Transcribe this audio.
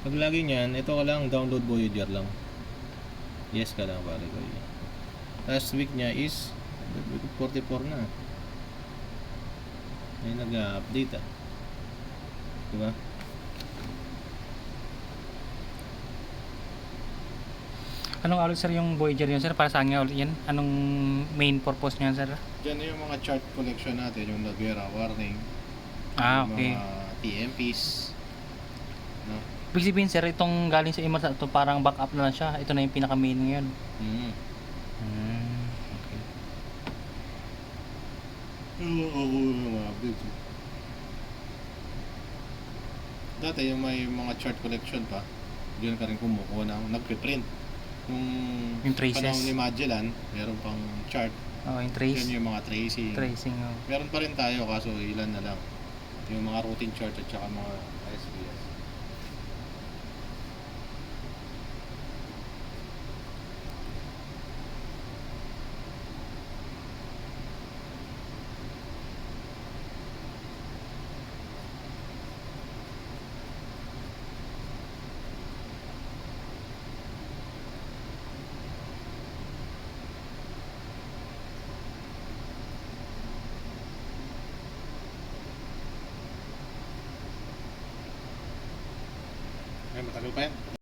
Pag lagi niyan, ito ka lang, download Voyager lang. Yes ka lang, pare ko. Last week niya is 44 na. Ay nag-update ah. Diba? Anong ulit sir yung Voyager yun sir? Para saan nga ulit yan? Anong main purpose niya sir? Diyan na yung mga chart collection natin, yung Nagera warning, Ah, yung okay. mga TMPs, no? Ibig sabihin sir, itong galing sa Immortal, ito parang backup na lang siya. Ito na yung pinaka main ngayon. Mm. Okay. Oo, mga updates. Dati yung may mga chart collection pa, diyan ka rin kumukuha ng nagpe-print. Yung traces. Panahon ni Magellan, meron pang chart. Oh, yung trace. Yan yung mga tracing. Tracing. Oh. Meron pa rin tayo kaso ilan na lang. Yung mga routine chart at saka mga SBS. Ay, matagal pa yan.